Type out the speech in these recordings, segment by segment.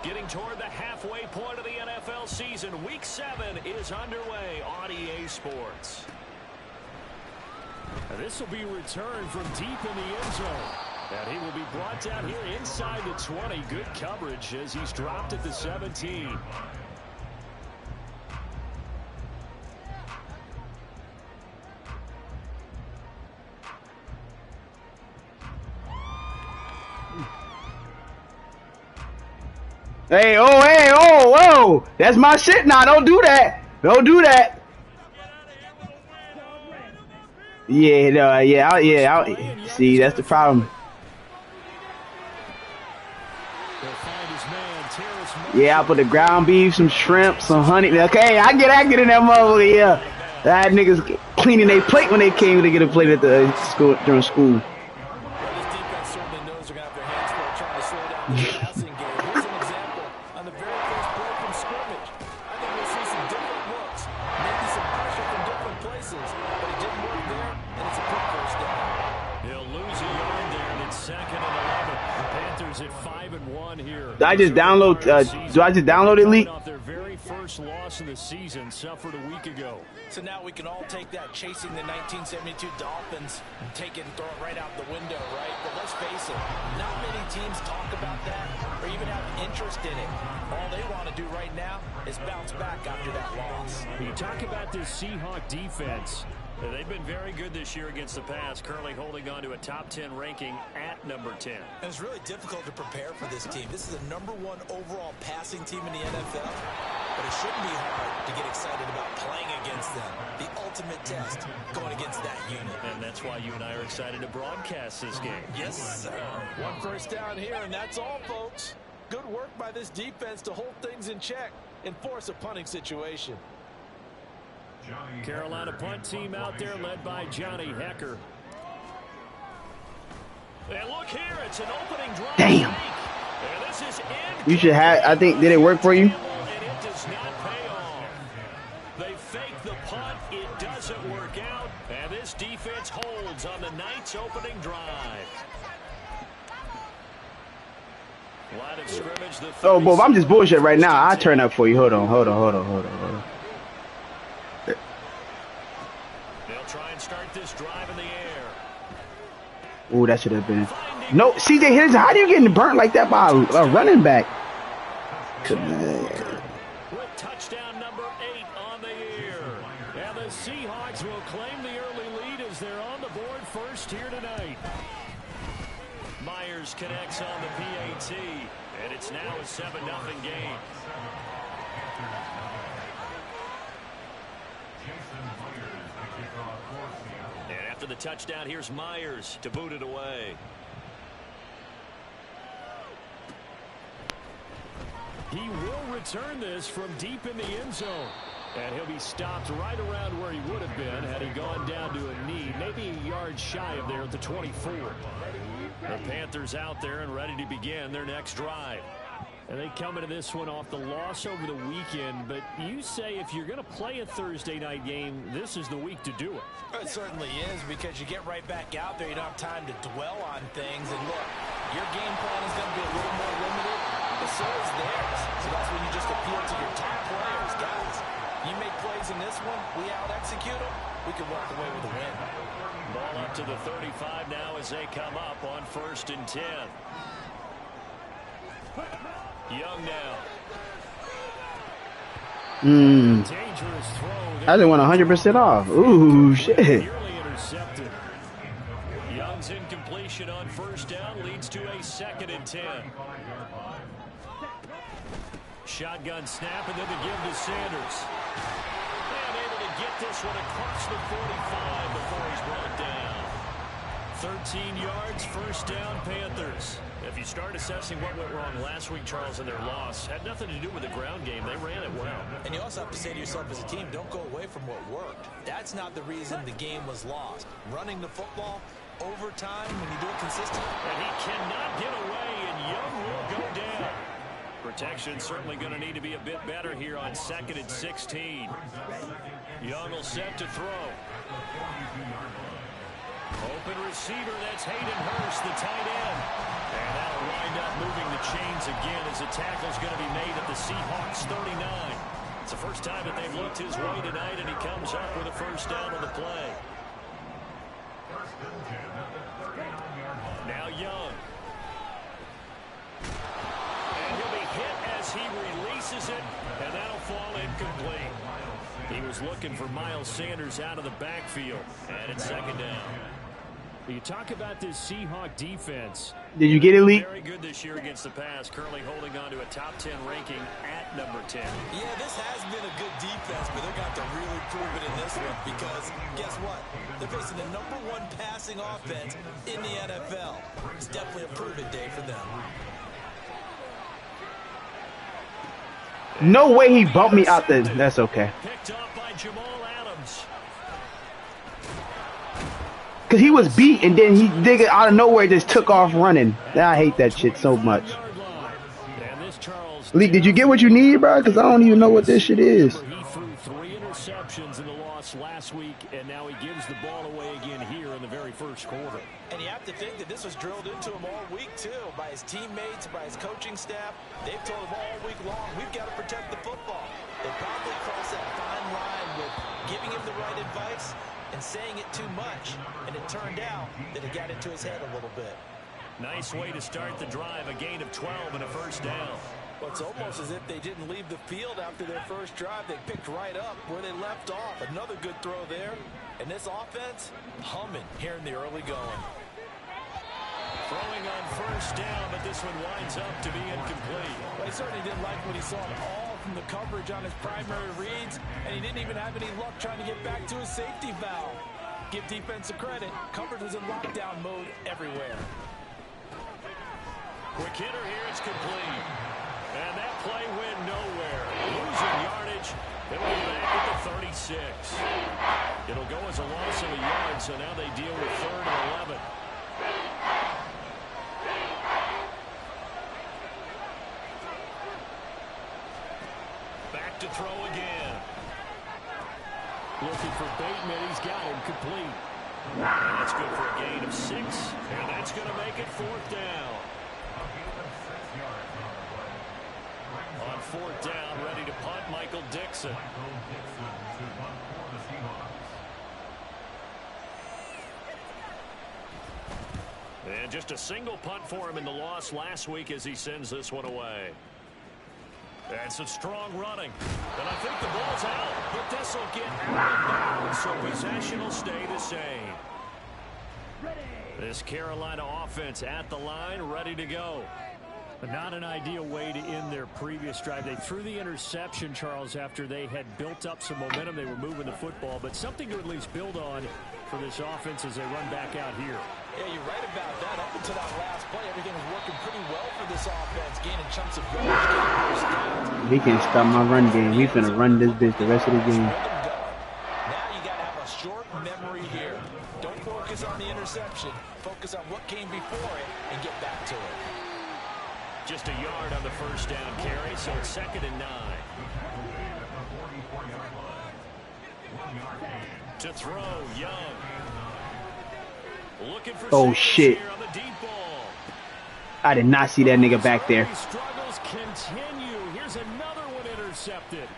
Getting toward the halfway point of the NFL season. Week 7 is underway on EA Sports. This will be returned from deep in the end zone. And he will be brought down here inside the 20. Good coverage as he's dropped at the 17. Hey, oh, that's my shit now. Don't do that. Don't do that. Yeah, no, yeah. See, that's the problem. Yeah, I put the ground beef, some shrimp, some honey. Okay, I get in that motherfucker. Yeah, that niggas cleaning their plate when they came to get a plate at the school during school. Do I just download? Do I just download Elite? Their very first loss of the season suffered a week ago. So now we can all take that chasing the 1972 Dolphins and take it and throw it right out the window, right? But let's face it, not many teams talk about that or even have interest in it. All they want to do right now is bounce back after that loss. You talk about this Seahawk defense. They've been very good this year against the pass, currently holding on to a top 10 ranking at number 10. And it's really difficult to prepare for this team. This is a #1 overall passing team in the NFL, but it shouldn't be hard to get excited about playing against them. The ultimate test going against that unit. And that's why you and I are excited to broadcast this game. Yes, sir. 1 first down here, and that's all, folks. Good work by this defense to hold things in check and force a punting situation. Carolina punt team out there led by Johnny Hecker. And look here, it's an opening drive. Damn. And this is you should have. I think. Did it work for you? And it does not pay off. They fake the punt. It doesn't work out. And this defense holds on the Knights' opening drive. Line of scrimmage. Oh, Bob, I'm just bullshit right now. I'll turn up for you. Hold on. They'll try and start this drive in the air. Ooh, that should have been. No, CJ Henderson, how do you get burnt like that by a running back? With touchdown number 8 on the year. And the Seahawks will claim the early lead as they're on the board first here tonight. Myers connects on the PAT, and it's now a 7-0 game. And after the touchdown, here's Myers to boot it away. He will return this from deep in the end zone. And he'll be stopped right around where he would have been had he gone down to a knee, maybe a yard shy of there at the 24. The Panthers out there and ready to begin their next drive. And they come into this one off the loss over the weekend. But you say if you're going to play a Thursday night game, this is the week to do it. It certainly is, because you get right back out there. You don't have time to dwell on things. And look, your game plan is going to be a little more limited, but so is theirs. So that's when you just appeal to your top players, guys. You make plays in this one, we out-execute them, we can walk away with a win. Ball up to the 35 now as they come up on 1st and 10. Young now. Dangerous throw. I didn't want 100% off. Ooh, shit. Intercepted. Young's incompletion on 1st down leads to a 2nd and 10. Shotgun snap and then the give to Sanders. And able to get this one across the 45 before he's brought down. 13 yards, 1st down, Panthers. If you start assessing what went wrong last week, Charles, in their loss, had nothing to do with the ground game. They ran it well. And you also have to say to yourself as a team, don't go away from what worked. That's not the reason the game was lost. Running the football, overtime, when you do it consistently. And he cannot get away, and Young will go down. Protection certainly going to need to be a bit better here on 2nd and 16. Young will set to throw. Open receiver, that's Hayden Hurst, the tight end. And that'll wind up moving the chains once again as the tackle's going to be made at the Seahawks 39. It's the first time that they've looked his way tonight, and he comes up with a first down on the play. Now Young. And he'll be hit as he releases it, and that'll fall incomplete. He was looking for Miles Sanders out of the backfield, and it's second down. You talk about this Seahawk defense. Did you get it, Lee? Very good this year against the pass, currently holding on to a top 10 ranking at number 10. Yeah, this has been a good defense, but they're going to have to really prove it in this one because guess what? They're facing the #1 passing offense in the NFL. It's definitely a prove-it day for them. No way he bumped me out there. That's okay. Picked off by Jamal Adams. Because he was beat, and then he dig it out of nowhere just took off running. I hate that shit so much. Lee, did you get what you need, bro? Because I don't even know what this shit is. He threw 3 interceptions in the loss last week, and now he gives the ball away again here in the very first quarter. And you have to think that this was drilled into him all week, too, by his teammates, by his coaching staff. They've told him all week long, we've got to protect the football. They probably crossed that fine line with giving him the right advice and saying it too much, and it turned out that it got into his head a little bit. Nice way to start the drive, a gain of 12 and a first down. Well, it's almost as if they didn't leave the field after their first drive. They picked right up where they left off. Another good throw there. And this offense, humming here in the early going. Throwing on first down, but this one winds up to be incomplete. Well, he certainly didn't like what he saw at all from the coverage on his primary reads, and he didn't even have any luck trying to get back to his safety valve. Give defense a credit. Coverage was in lockdown mode everywhere. Quick hitter here, it's complete. And that play went nowhere. Losing yardage. They'll be back at the 36. It'll go as a loss of a yard, so now they deal with 3rd and 11. Back to throw again. Looking for Bateman. He's got him complete. And that's good for a gain of 6. And that's going to make it 4th down. On 4th down, ready to punt, Michael Dixon. And just a single punt for him in the loss last week as he sends this one away. And some strong running. And I think the ball's out, but this will get out of bounds, so possession will stay the same. This Carolina offense at the line, ready to go. But not an ideal way to end their previous drive. They threw the interception, Charles, after they had built up some momentum. They were moving the football, but something to at least build on for this offense as they run back out here. Yeah, you're right about that. Up until that last play, everything was working pretty well for this offense, gaining chunks of yardage. He can stop my run game. We finna run this bitch the rest of the game. Now you got to have a short memory here. Don't focus on the interception. Focus on what came before it and get back to it. Just a yard on the first down carry, so it's 2nd and 9. To throw, Young. Looking for oh shit! here on the deep ball. I did not see that nigga back there. Struggles continue. Here's another one intercepted.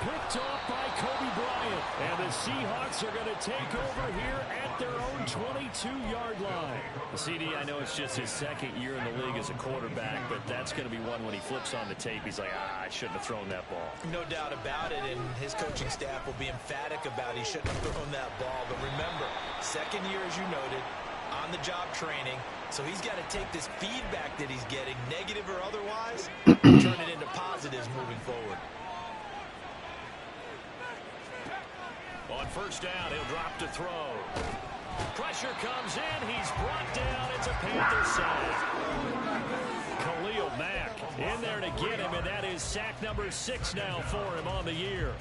Picked off by Kobe Bryant. And the Seahawks are going to take over here at their own 22-yard line. The CD, I know it's just his 2nd year in the league as a quarterback, but that's going to be one when he flips on the tape. He's like, I shouldn't have thrown that ball. No doubt about it, and his coaching staff will be emphatic about he shouldn't have thrown that ball. But remember, 2nd year, as you noted, on-the-job training, so he's got to take this feedback that he's getting, negative or otherwise, and turn it into positives moving forward. On first down, he'll drop to throw. Pressure comes in. He's brought down. It's a Panther sack. Khalil Mack in there to get him, and that is sack number 6 now for him on the year.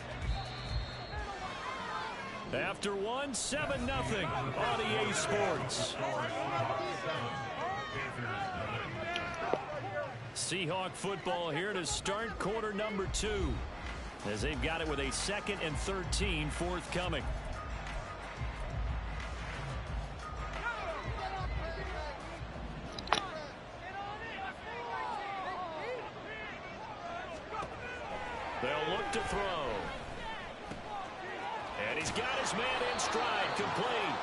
After one, 7-0 on EA Sports. Seahawk football here to start quarter number 2. As they've got it with a 2nd and 13 forthcoming. look to throw. And he's got his man in stride, complete.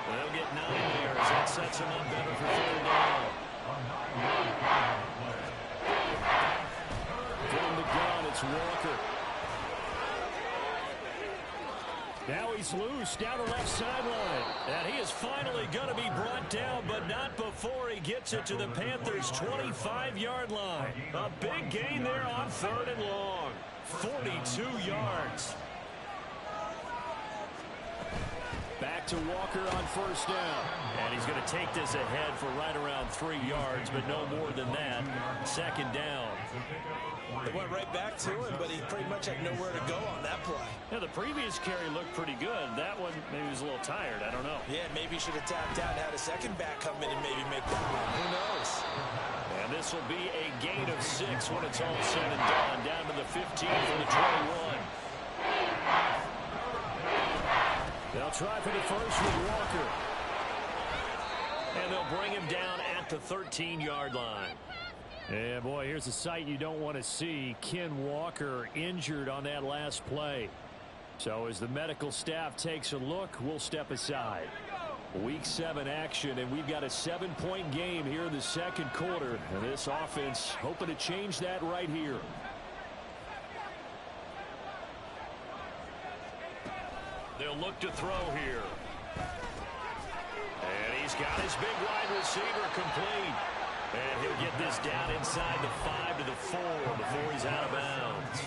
They'll get 9 there as that sets him up better for 3rd down. From the gun, it's Walker. Now he's loose down the left sideline. And he is finally going to be brought down, but not before he gets it to the Panthers' 25-yard line. A big gain there on 3rd and long. 42 yards. Back to Walker on 1st down. And he's going to take this ahead for right around 3 yards, but no more than that. 2nd down. They went right back to him, but he pretty much had nowhere to go on that play. Yeah, the previous carry looked pretty good. That one, maybe he was a little tired. I don't know. Yeah, maybe he should have tapped out and had a second back come in and maybe make that run. Who knows? And this will be a gain of 6 when it's all said and done. Down to the 15 from the 21. They'll try for the first with Walker. And they'll bring him down at the 13-yard line. Yeah, boy, here's a sight you don't want to see. Ken Walker injured on that last play. So as the medical staff takes a look, we'll step aside. Week 7 action, and we've got a 7-point game here in the 2nd quarter. And this offense hoping to change that right here. They'll look to throw here. And he's got his big wide receiver complete. And he'll get this down inside the 5 to the 4 before he's out of bounds.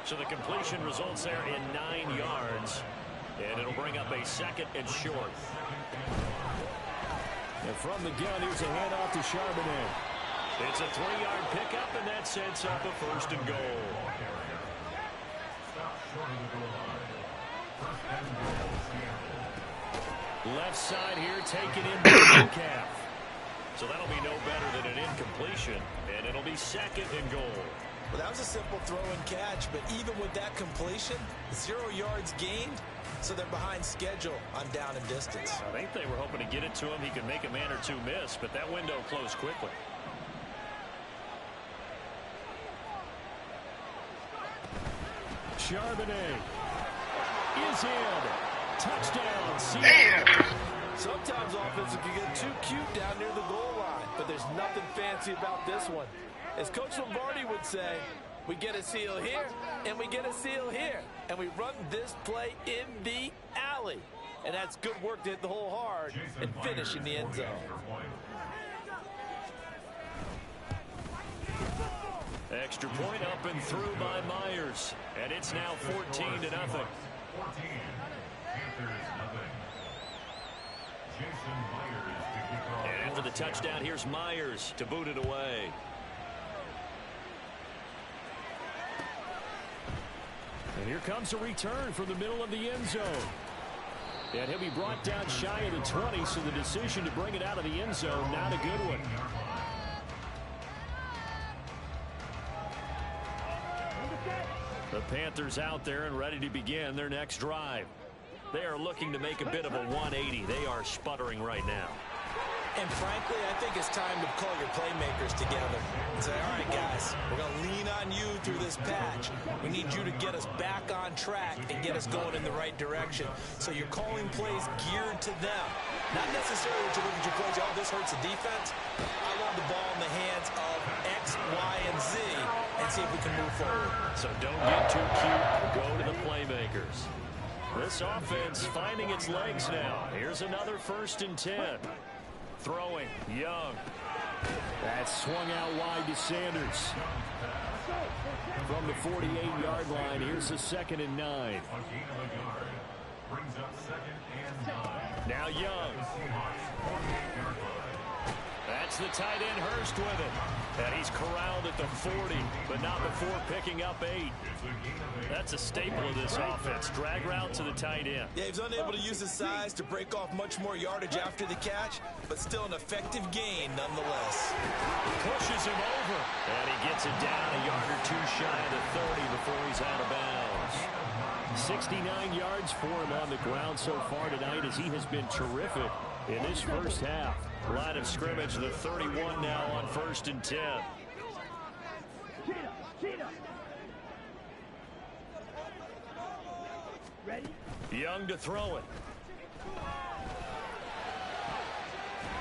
So the completion results there in 9 yards. And it'll bring up a 2nd and short. And from the gun, here's a handoff to Charbonnet. It's a 3-yard pickup, and that sets up a 1st and goal. Left side here, taken in by Metcalf. So that'll be no better than an incompletion, and it'll be 2nd and goal. Well, that was a simple throw and catch, but even with that completion, 0 yards gained, so they're behind schedule on down and distance. I think they were hoping to get it to him. He could make a man or two miss, but that window closed quickly. Charbonnet is in. Touchdown, Seattle. Sometimes offenses can get too cute down near the goal line, but there's nothing fancy about this one. As Coach Lombardi would say, we get a seal here, and we get a seal here, and we run this play in the alley. And that's good work to hit the hole hard and finish in the end zone. Extra point up and through by Myers, and it's now 14-0. And after the touchdown, here's Myers to boot it away. And here comes a return from the middle of the end zone. And he'll be brought down shy of the 20, so the decision to bring it out of the end zone, not a good one. The Panthers out there and ready to begin their next drive. They are looking to make a bit of a 180. They are sputtering right now. And frankly, I think it's time to call your playmakers together and say, all right, guys, we're going to lean on you through this patch. We need you to get us back on track and get us going in the right direction. So you're calling plays geared to them. Not necessarily that you look at your plays, oh, this hurts the defense. I want the ball in the hands of X, Y, and Z and see if we can move forward. So don't get too cute. Go to the playmakers. This offense finding its legs now. Here's another 1st and 10. Throwing, Young. That swung out wide to Sanders. From the 48-yard line, here's the 2nd and 9. Now Young. That's the tight end Hurst with it. And he's corralled at the 40, but not before picking up 8. That's a staple of this offense. Drag route to the tight end. Yeah, he's unable to use his size to break off much more yardage after the catch, but still an effective gain nonetheless. Pushes him over. And he gets it down a yard or two shy of the 30 before he's out of bounds. 69 yards for him on the ground so far tonight as he has been terrific in this first half. Line of scrimmage, the 31 now on 1st and 10. Young to throw it.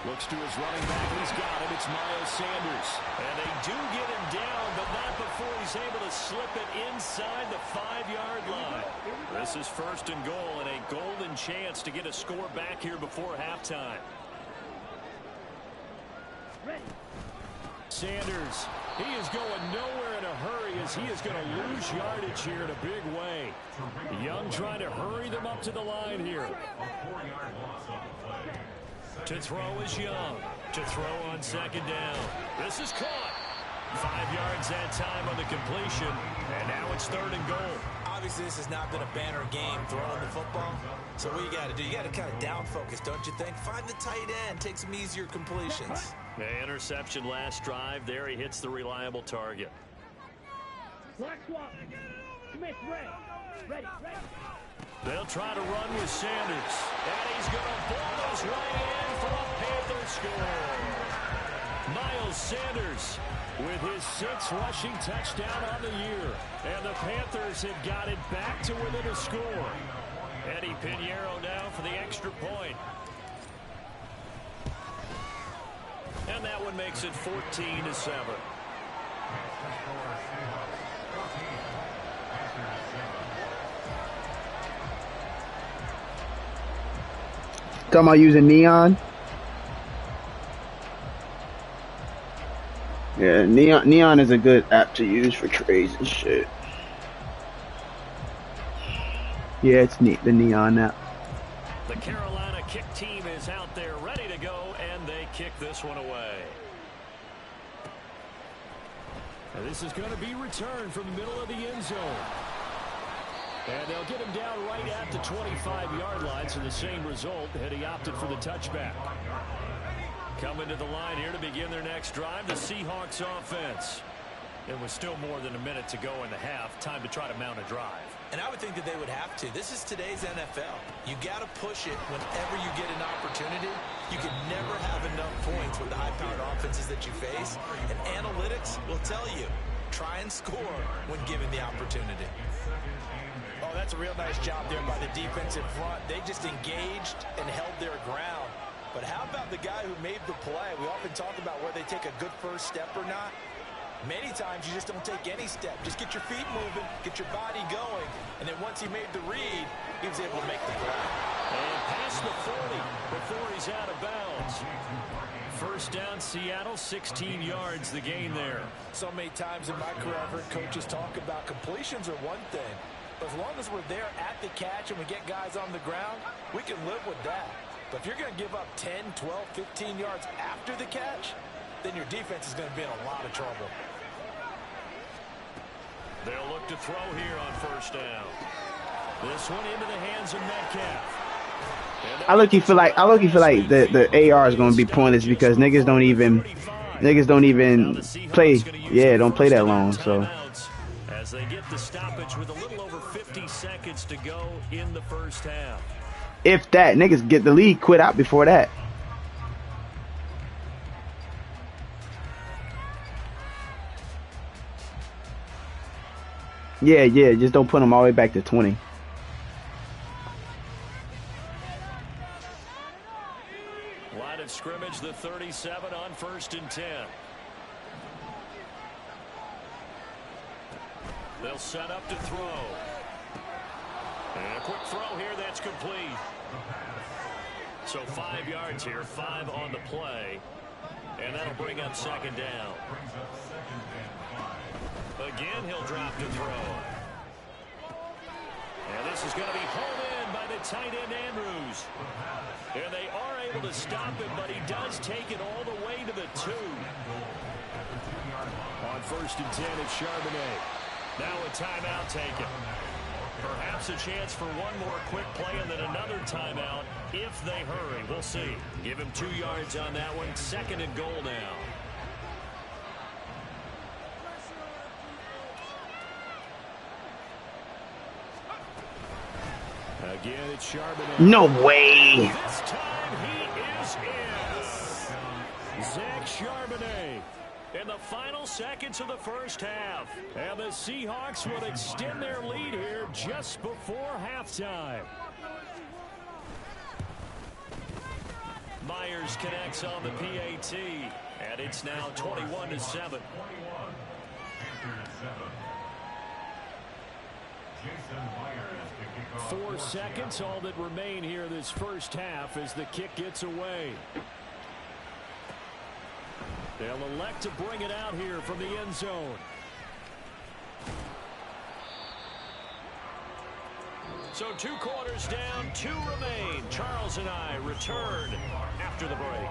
Looks to his running back. He's got him. It's Miles Sanders. And they do get him down, but not before he's able to slip it inside the 5-yard line. This is 1st and goal, and a golden chance to get a score back here before halftime. Sanders, he is going nowhere in a hurry as he is going to lose yardage here in a big way. Young trying to hurry them up to the line here. To throw is Young. To throw on 2nd down. This is caught. 5 yards that time on the completion. And now it's 3rd and goal. Obviously, this has not been a banner game throwing the football. So what you got to do, you got to kind of down focus, don't you think? Find the tight end. Take some easier completions. The interception last drive. There he hits the reliable target. They'll try to run with Sanders. And he's going to ball his way in for a Panther score. Miles Sanders with his 6th rushing touchdown on the year. And the Panthers have got it back to within a score. Eddie Pinheiro now for the extra point. And that one makes it 14-7. Talking about using Neon. Yeah, Neon is a good app to use for trades and shit. Yeah, it's neat, the Neon app. The Carolina kick team is out there ready to go, and they kick this one away. And this is going to be returned from the middle of the end zone. And they'll get him down right at the 25-yard line, so the same result had he opted for the touchback. Coming to the line here to begin their next drive, the Seahawks offense. It was still more than a minute to go in the half. Time to try to mount a drive. And I would think that they would have to. This is today's NFL. You got to push it whenever you get an opportunity. You can never have enough points with the high-powered offenses that you face. And analytics will tell you, try and score when given the opportunity. Oh, that's a real nice job there by the defensive front. They just engaged and held their ground. But how about the guy who made the play? We often talk about where they take a good first step or not. Many times you just don't take any step. Just get your feet moving, get your body going, and then once he made the read, he was able to make the play. And past the 40 before he's out of bounds. First down, Seattle, 16 yards the gain there. So many times in my career I've heard coaches talk about completions are one thing. But as long as we're there at the catch and we get guys on the ground, we can live with that. But if you're going to give up 10, 12, 15 yards after the catch, then your defense is going to be in a lot of trouble. They'll look to throw here on first down. This one into the hands of Metcalf. I look you feel like the AR is going to be pointless because niggas don't even play. Yeah, don't play that long. So as they get the stoppage with a little over 50 seconds to go in the first half. If that, niggas get the lead, quit out before that. Yeah, just don't put them all the way back to 20. Line of scrimmage, the 37 on 1st and 10. They'll set up to throw. And a quick throw here that's complete. So 5 yards here, 5 on the play. And that'll bring up 2nd down. Again, he'll drop to throw. And this is going to be hauled in by the tight end, Andrews. And they are able to stop him, but he does take it all the way to the 2. On 1st and 10, it's Charbonnet. Now a timeout taken. Perhaps a chance for one more quick play and then another timeout if they hurry. We'll see. Give him 2 yards on that one. 2nd and goal now. Again, it's Charbonnet. No way. This time he is in. Zach Charbonnet in the final seconds of the first half. And the Seahawks will extend their lead here just before halftime. Myers connects on the PAT, and it's now 21-7. 4 seconds, all that remain here this first half as the kick gets away. They'll elect to bring it out here from the end zone. So 2 quarters down, 2 remain. Charles and I return after the break.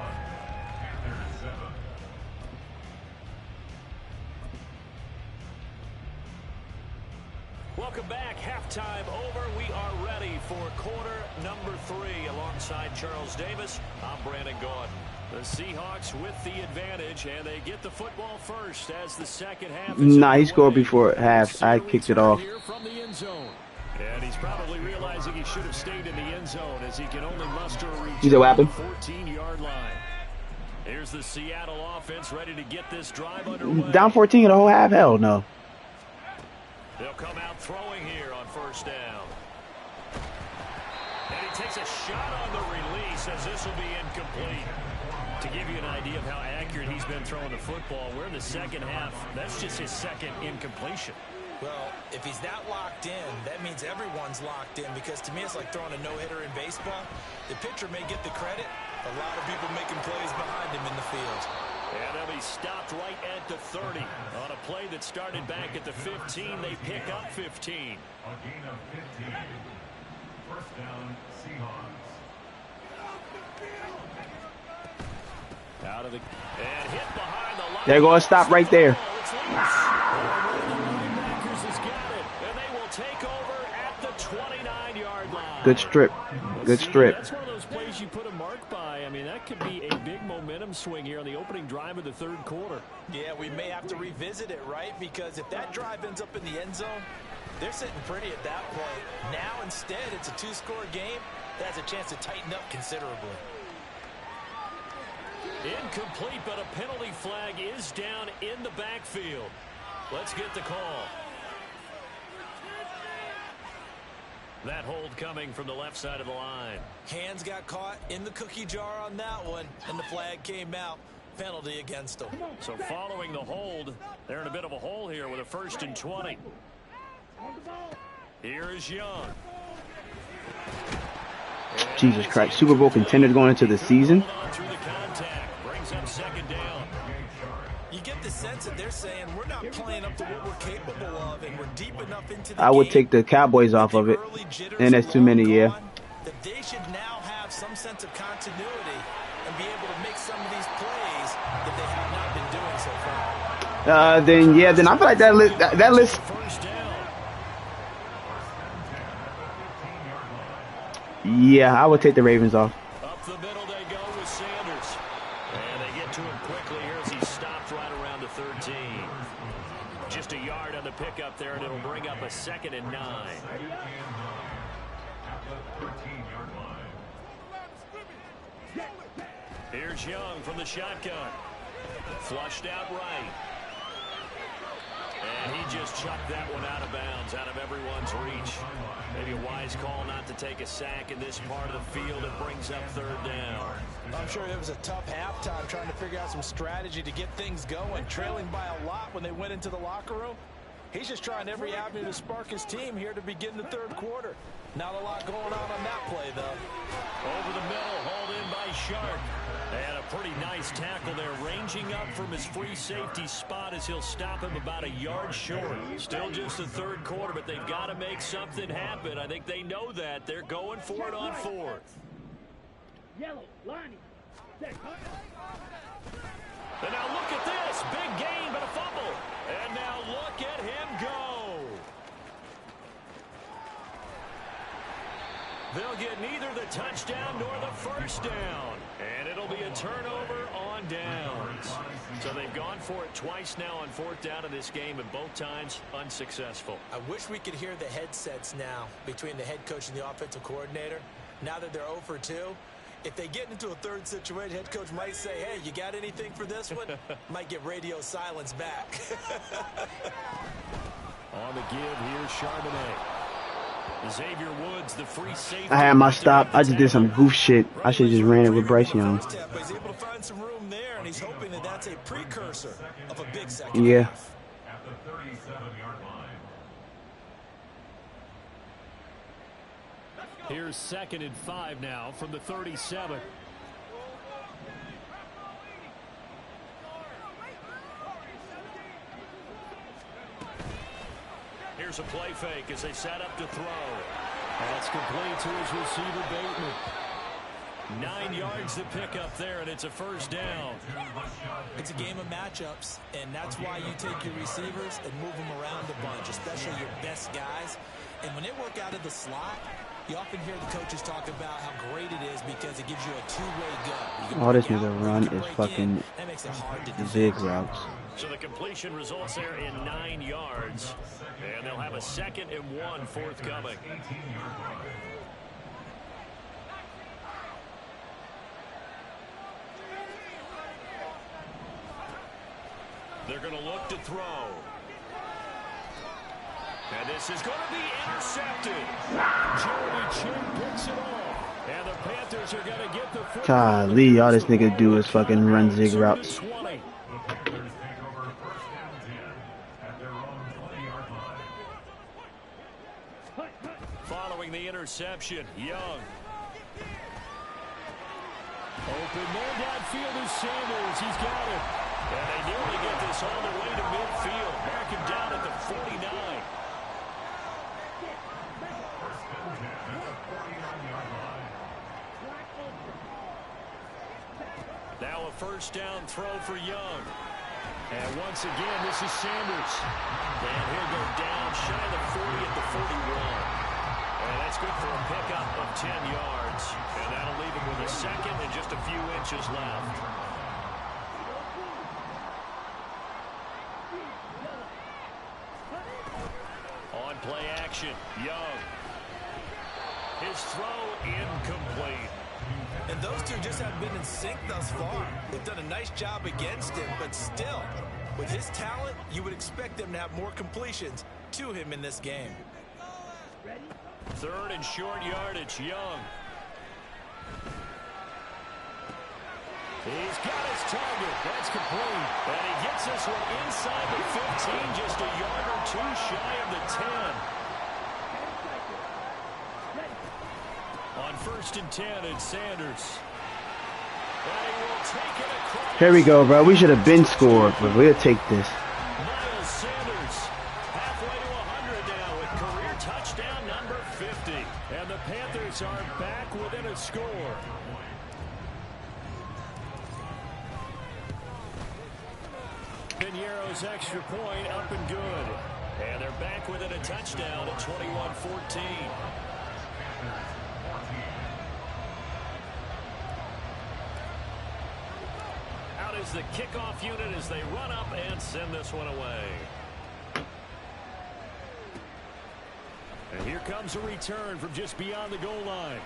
Welcome back. Halftime over. We are ready for quarter number 3. Alongside Charles Davis, I'm Brandon Gordon. The Seahawks with the advantage, and they get the football first as the second half is Nah, he scored before half. I kicked it off. From the end zone. And he's probably realizing he should have stayed in the end zone as he can only muster a reach at the 14-yard line. Here's the Seattle offense ready to get this drive underway. Down 14 in the whole half? Hell no. They'll come out throwing here on first down. And he takes a shot on the release as this will be incomplete. To give you an idea of how accurate he's been throwing the football, we're in the second half. That's just his second incompletion. Well, if he's that locked in, that means everyone's locked in, because to me it's like throwing a no-hitter in baseball. The pitcher may get the credit. A lot of people making plays behind him in the field. And they'll be stopped right at the 30. On a play that started back at the 15, they pick up 15. A gain of 15. First down, Seahawks. Out of the and hit behind the line. They're going to stop right there. Good strip. Good strip. That's one of those plays you put a mark by. I mean, that could be a big momentum swing here on the opening drive of the third quarter. Yeah, we may have to revisit it, right? Because if that drive ends up in the end zone, they're sitting pretty at that point. Now, instead, it's a 2-score game. That has a chance to tighten up considerably. Incomplete, but a penalty flag is down in the backfield. Let's get the call. That hold coming from the left side of the line. Hands got caught in the cookie jar on that one, and the flag came out. Penalty against them. So following the hold, they're in a bit of a hole here with a 1st and 20. Here is Young. Jesus Christ. Super Bowl contenders going into the season. Through the contact. Brings up 2nd down. You get the sense that they're saying we're not playing up to what we're capable of, and we're deep enough into the I would take the Cowboys off of it. And that's too many, yeah. That they should now have some sense of continuity and be able to make some of these plays that they have not been doing so far. Then I feel like that list. Yeah, I would take the Ravens off. Up the middle they go with Sanders. And they get to him quickly here as he stopped right around the 13. Just a yard on the pickup there, and it'll bring up a 2nd and 9. Here's Young from the shotgun. Flushed out right. And he just chucked that one out of bounds, out of everyone's reach. Maybe a wise call not to take a sack in this part of the field. It brings up 3rd down. I'm sure it was a tough halftime trying to figure out some strategy to get things going. Trailing by a lot when they went into the locker room. He's just trying every avenue to spark his team here to begin the 3rd quarter. Not a lot going on that play, though. Over the middle, hauled in by Sharp. And a pretty nice tackle there, ranging up from his free safety spot as he'll stop him about a yard short. Still just the 3rd quarter, but they've got to make something happen. I think they know that. They're going for it on 4th. Yellow, lining. And now look at this. Big gain, but a fumble. And now look at him go. They'll get neither the touchdown nor the 1st down. And it'll be a turnover on downs. So they've gone for it twice now on 4th down in this game, and both times unsuccessful. I wish we could hear the headsets now between the head coach and the offensive coordinator. Now that they're 0 for 2, If they get into a third situation, head coach might say, hey, you got anything for this one? Might get radio silence back. On the give here, Charbonnet. Xavier Woods, the free safety. I had my stop. I just did some goof shit. I should have just ran it with Bryce Young. He's able to find some room there, and he's hoping that that's a precursor of a big second Yeah. half. At the 37-yard line. Here's 2nd and 5 now from the 37. Here's a play fake as they set up to throw. That's complete to his receiver, Bateman. 9 yards to pick up there, and it's a first down. It's a game of matchups, and that's why you take your receivers and move them around a bunch, especially your best guys. And when they work out of the slot, you often hear the coaches talk about how great it is because it gives you a two-way go. All this nigga run is fucking that makes it hard to zig routes. So the completion results there in 9 yards, and they'll have a 2nd and 1 forthcoming. They're going to look to throw. And this is going to be intercepted. Jeremy Chin picks it off. And the Panthers are going to get the football. Golly, all this nigga do is fucking run zig routes. Following the interception, Young. Open man downfield is Sanders. He's got it. And they nearly get this all the way to midfield. Mark him down at the 49. Now a first down throw for Young. And once again, this is Sanders. And he'll go down shy of the 40 at the 41. And that's good for a pickup of 10 yards. And that'll leave him with a 2nd and just a few inches left. On play action, Young. His throw incomplete. And those two just haven't been in sync thus far. They've done a nice job against him, but still, with his talent, you would expect them to have more completions to him in this game. 3rd and short yardage, Young. He's got his target. That's complete. And he gets this one inside the 15, just a yard or two shy of the 10. On 1st and 10, it's Sanders. And he will take it across. Here we go, bro. We should have been scored, but we'll take this. Miles Sanders halfway to 100 now with career touchdown number 50. And the Panthers are back within a score. Piñeiro's extra point up and good. And they're back within a touchdown at 21-14. Out is the kickoff unit as they run up and send this one away. And here comes a return from just beyond the goal line.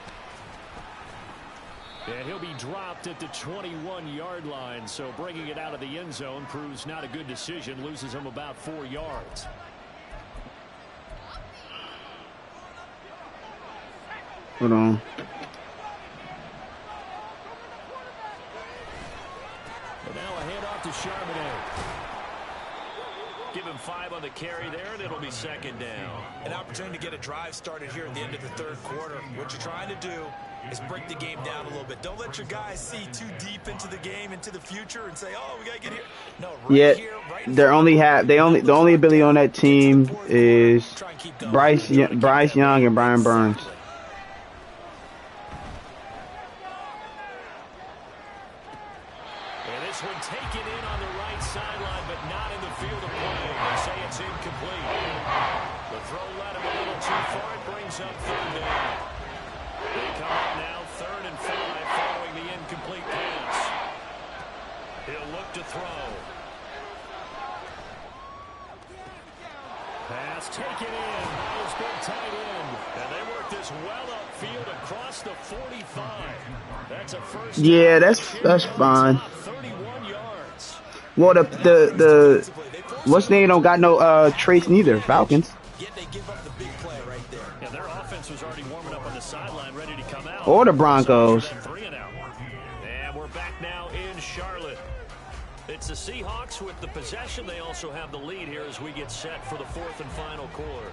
And he'll be dropped at the 21-yard line, so bringing it out of the end zone proves not a good decision, loses him about 4 yards. Hold on. And now a handoff to Charbonnet. Give him 5 on the carry there, and it'll be 2nd down. An opportunity to get a drive started here at the end of the 3rd quarter. What you're trying to do is break the game down a little bit. Don't let your guys see too deep into the game, into the future, and say, "Oh, we gotta get here." No, right here, right. The only ability on that team is Bryce Young and Brian Burns. And this one taken in on the right sideline, but not in the field of play. They say it's incomplete. The throw led him a little too far. It brings up 3rd down. They come up now 3rd and 5 following the incomplete pass. He'll look to throw. Pass taken in by his big tight end. And they work this well upfield across the 45. That's a first. Yeah, that's fine. 31 yards. Well, the what's name don't got no trace neither. Falcons. Yet they give up the big play right there. Yeah, their offense was already warming up on the sideline, ready to come out. Or the Broncos. 3 and out. And we're back now in Charlotte. It's the Seahawks with the possession. They also have the lead here as we get set for the 4th and final quarter.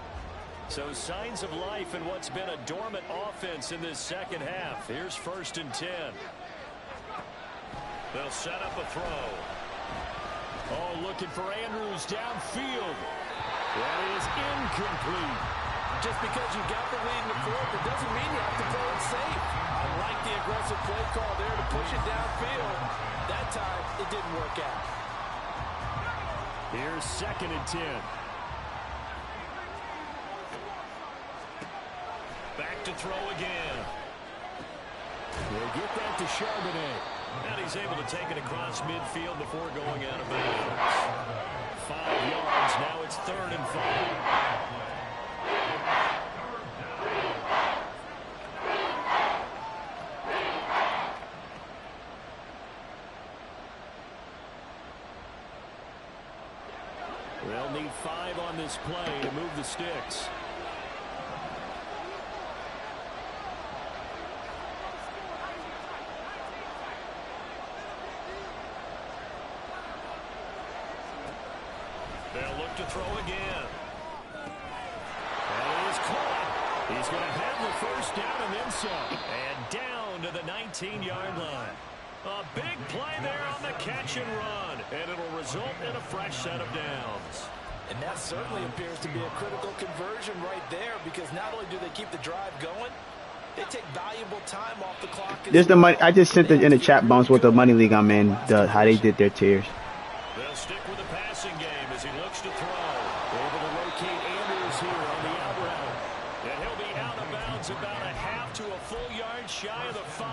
So signs of life in what's been a dormant offense in this second half. Here's 1st and 10. They'll set up a throw. Oh, looking for Andrews downfield. That is incomplete. Just because you got the lead in the 4th, it doesn't mean you have to play it safe. I like the aggressive play call there to push it downfield. That time, it didn't work out. Here's 2nd and 10. Back to throw again. We'll get that to Charbonnet. And he's able to take it across midfield before going out of bounds. 5 yards. Now it's 3rd and 5. They'll need 5 on this play to move the sticks. They'll look to throw again. And it is caught. He's going to have the 1st down and then some. And down to the 19-yard line. A big play there on the catch and run. And it'll result in a fresh set of downs. And that certainly appears to be a critical conversion right there, because not only do they keep the drive going, they take valuable time off the clock. There's the money. I just sent it in the chat box with the money league I'm in. How they did their tiers. They'll stick with the passing game as he looks to throw. Able to locate Andrews here on the out route. And he'll be out of bounds about a half to a full yard shy of the 5.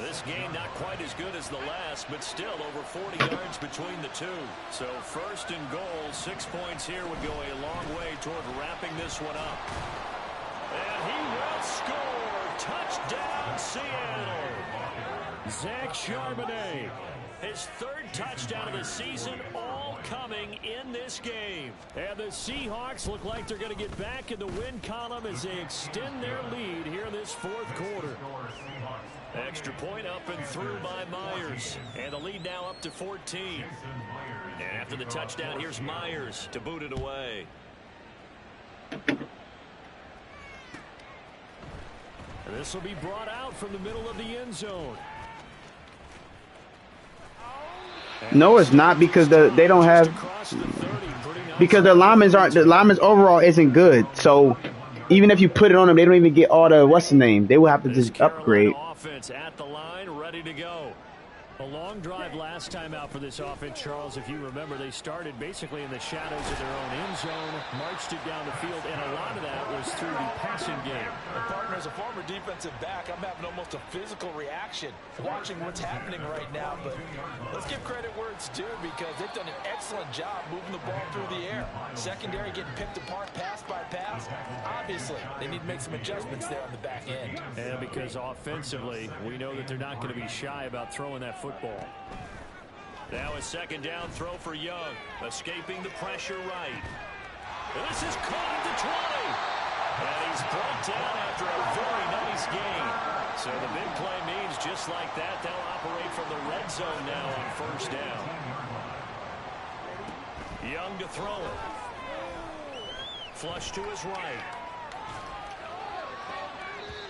This game not quite as good as the last, but still over 40 yards between the two. So 1st and goal, 6 points here would go a long way toward wrapping this one up. And he will score. Touchdown, Seattle. Zach Charbonnet. His 3rd touchdown of the season, all coming in this game. And the Seahawks look like they're going to get back in the win column as they extend their lead here in this 4th quarter. Extra point up and through by Myers. And the lead now up to 14. And after the touchdown, here's Myers to boot it away. This will be brought out from the middle of the end zone. No, it's not, because they don't have, because the linemen's overall isn't good. So even if you put it on them, they don't even get all the what's the name. They will have to just upgrade. Offense at the line, ready to go. A long drive last time out for this offense, Charles. If you remember, they started basically in the shadows of their own end zone, marched it down the field, and a lot of that was through the passing game. And partner, as a former defensive back, I'm having almost a physical reaction watching what's happening right now. But let's give credit where it's due, because they've done an excellent job moving the ball through the air. Secondary getting picked apart pass by pass. Obviously, they need to make some adjustments there on the back end. And because offensively, we know that they're not going to be shy about throwing that football. Now a 2nd down throw for Young, escaping the pressure right. And this is caught at the 20. And he's brought down after a very nice gain. So the big play means just like that, they'll operate from the red zone now on 1st down. Young to throw it. Flush to his right.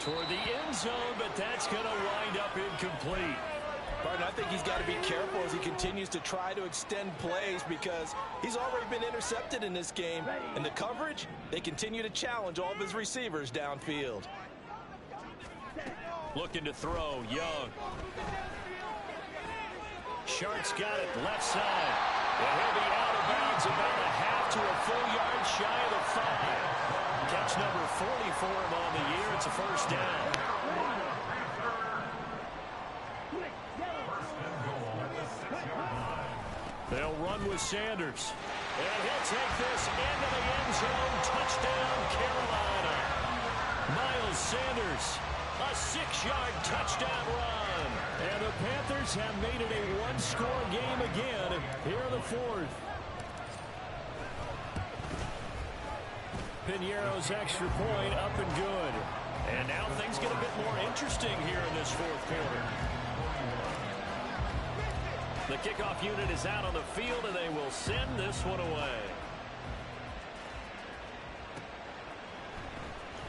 Toward the end zone, but that's going to wind up incomplete. Martin, I think he's got to be careful as he continues to try to extend plays, because he's already been intercepted in this game. And the coverage, they continue to challenge all of his receivers downfield. Looking to throw, Young. Shart's got it left side. And he'll be out of bounds about a half to a full yard shy of the 5. Catch number 40 for him on the year. It's a 1st down. They'll run with Sanders. And he'll take this into the end zone. Touchdown, Carolina. Miles Sanders, a 6-yard touchdown run. And the Panthers have made it a one-score game again here in the fourth. Piñeiro's extra point up and good. And now things get a bit more interesting here in this fourth quarter. The kickoff unit is out on the field, and they will send this one away.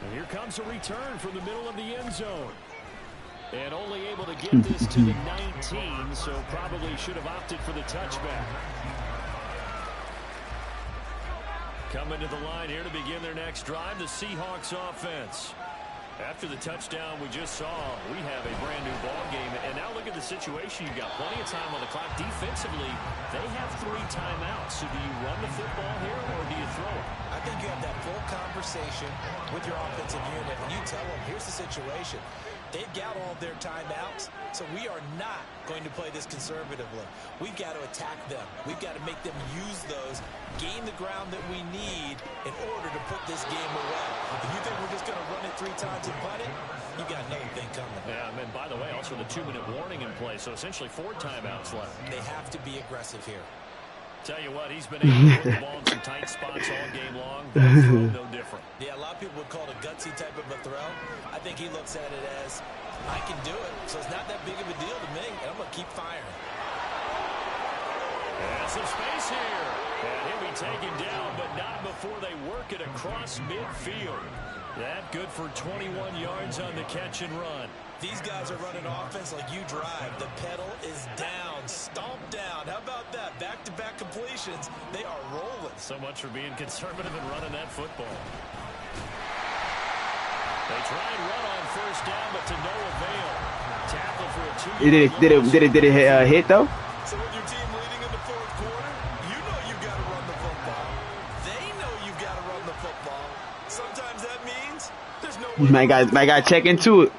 And here comes a return from the middle of the end zone. And only able to get this to the 19, so probably should have opted for the touchback. Coming to the line here to begin their next drive, the Seahawks offense. After the touchdown we just saw, we have a brand new ball game. And now look at the situation. You've got plenty of time on the clock. Defensively, they have 3 timeouts. So do you run the football here or do you throw it? I think you have that full conversation with your offensive unit, and you tell them, here's the situation. They've got all their timeouts, so we are not going to play this conservatively. We've got to attack them. We've got to make them use those, gain the ground that we need in order to put this game away. If you think we're just going to run it 3 times and punt it, you got another thing coming. Yeah, and by the way, also the 2-minute warning in play, so essentially 4 timeouts left. They have to be aggressive here. Tell you what, he's been able to put the ball in some tight spots all game long. That throw no different. Yeah, a lot of people would call it a gutsy type of a throw. I think he looks at it as, I can do it, so it's not that big of a deal to me, and I'm going to keep firing. And some space here. And he'll be taken down, but not before they work it across midfield. That good for 21 yards on the catch and run. These guys are running offense like you drive. The pedal is down, stomped down. How about that? Back-to-back completions. They are rolling. So much for being conservative and running that football. They try and run on first down, but to no avail. Tackle for a 2-yard Did it hit though? So with your team leading in the fourth quarter, you know you got to run the football. They know you got to run the football. Sometimes that means there's no way. My guy check into it.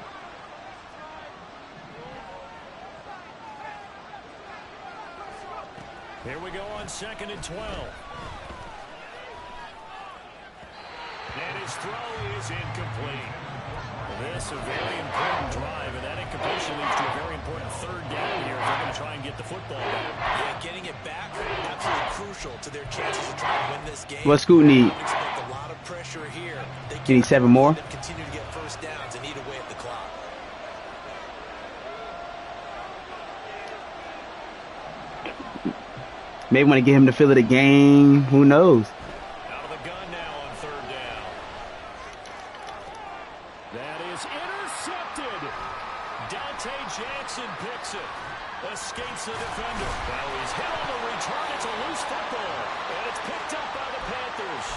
Here we go on 2nd and 12. And his throw is incomplete. This a very important drive, and that incompletion leads to a very important 3rd down here if they're going to try and get the football back. Yeah, getting it back, absolutely crucial to their chances of trying to win this game. What Scoot need? Expect a lot of pressure here. They Need 7 more? Continue to get first downs and eat away at the clock. Maybe want to get him to feel of the game. Who knows? Out of the gun now on 3rd down. That is intercepted. Dante Jackson picks it. Escapes the defender. Now he's hit on the return. It's a loose football. And it's picked up by the Panthers.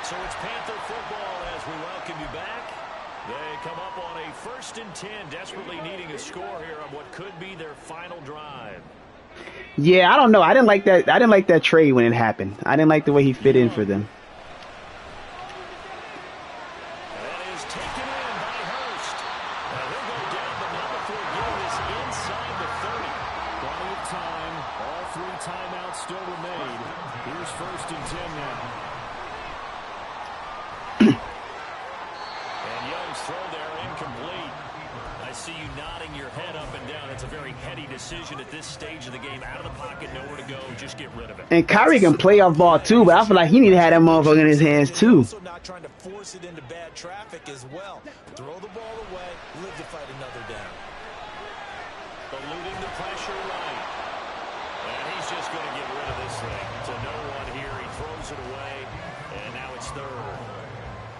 So it's Panther football as we welcome you back. They come up on a 1st and 10, desperately needing a score here on what could be their final drive. Yeah, I don't know. I didn't like that. I didn't like that trade when it happened. I didn't like the way he fit in for them. That is taken in by Hurst. Now he'll go down, but not before getting this inside the 30. Plenty of time. All 3 timeouts still remain. Here's 1st and 10 now. And Young's throw there incomplete. I see you nodding your head up and down. It's a very heady decision at this stage of the game. Out of the pocket, nowhere to go. Just get rid of it. And Kyrie can play off ball too, but I feel like he need to have that motherfucker in his hands too. Also not trying to force it into bad traffic as well. Throw the ball away, live to fight another down. Eluding the pressure right. And he's just going to get rid of this thing. To no one here. He throws it away. And now it's 3rd.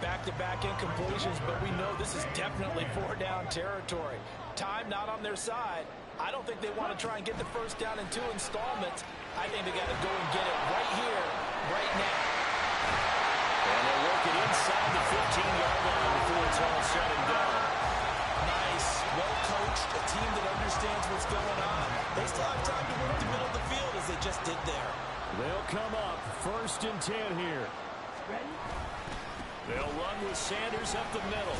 Back-to-back incompletions, but we know this is definitely 4-down territory. Time not on their side. I don't think they want to try and get the first down in 2 installments. I think they got to go and get it right here, right now. And they'll work it inside the 15-yard line before it's all said and done. Nice, well-coached, a team that understands what's going on. They still have time to work the middle of the field as they just did there. They'll come up 1st and 10 here. They'll run with Sanders up the middle.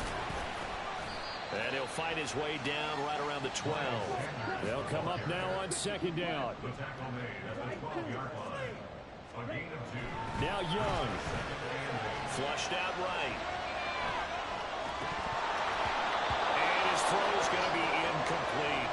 And he'll fight his way down right around the 12. They'll come up now on 2nd down. The tackle made at the 12-yard line. A gain of 2. Flushed out right. And his throw is going to be incomplete.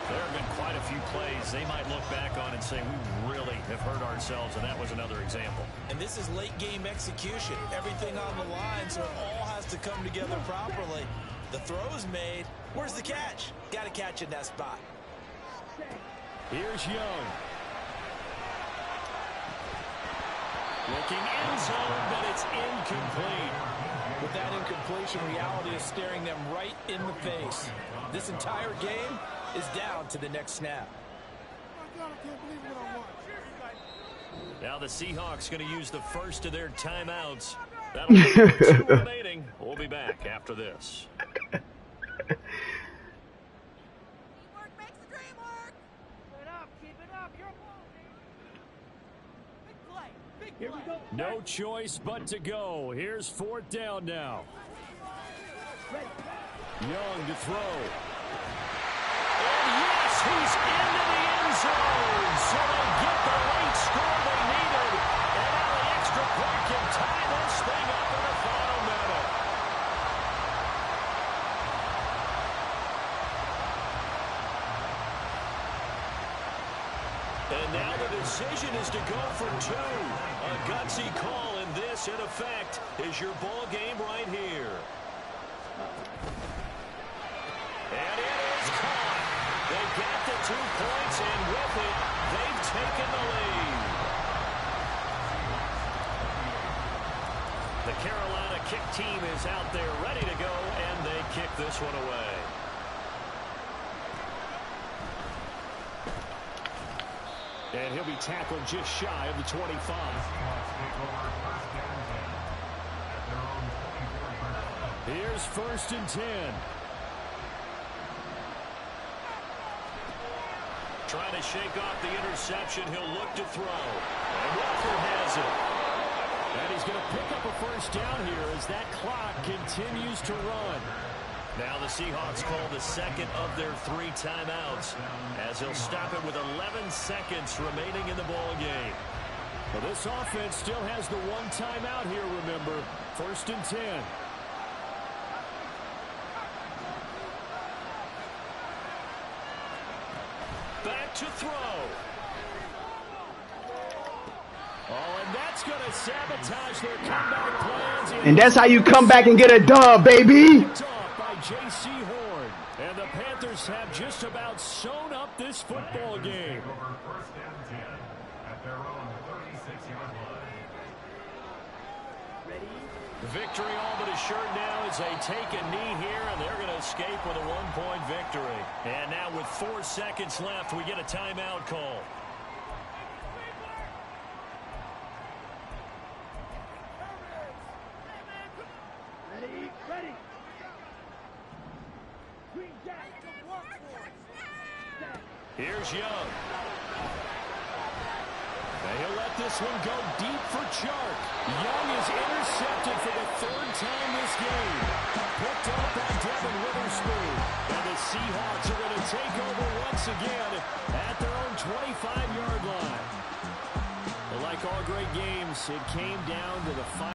There have been quite a few plays they might look back on and say, we really have hurt ourselves, and that was another example. And this is late game execution. Everything on the line, so it all has to come together properly. The throw's made. Where's the catch? Got to catch in that spot. Here's Young. Looking end zone, but it's incomplete. With that incompletion, reality is staring them right in the face. This entire game is down to the next snap. Now the Seahawks going to use the first of their timeouts. That'll be 2 remaining. We'll be back after this. Here we go. No choice but to go. Here's 4th down now. Young to throw. And yes, he's into the end zone. So they get the late score they needed. And now the extra point can tie this thing up in the final minute. And now the decision is to go for 2. A gutsy call, and this, in effect, is your ball game right here. And it is caught. They got the 2 points, and with it, they've taken the lead. The Carolina kick team is out there ready to go, and they kick this one away. And he'll be tackled just shy of the 25. Here's 1st and 10. Trying to shake off the interception. He'll look to throw. And Walker has it. And he's going to pick up a 1st down here as that clock continues to run. Now the Seahawks call the second of their 3 timeouts as he'll stop it with 11 seconds remaining in the ball game. Well, this offense still has the 1 timeout here, remember. 1st and 10. Back to throw. Oh, and that's going to sabotage their comeback plans. And that's how you come back and get a dub, baby. J.C. Horn. And the Panthers have just about sewn up this football game. Victory all but assured now as they take a knee here, and they're going to escape with a 1-point victory. And now with 4 seconds left, we get a timeout call. Ready. Here's Young. And he'll let this one go deep for Chark. Young is intercepted for the 3rd time this game. Picked up by Devin Witherspoon. And the Seahawks are going to take over once again at their own 25-yard line. Well, like all great games, it came down to the final.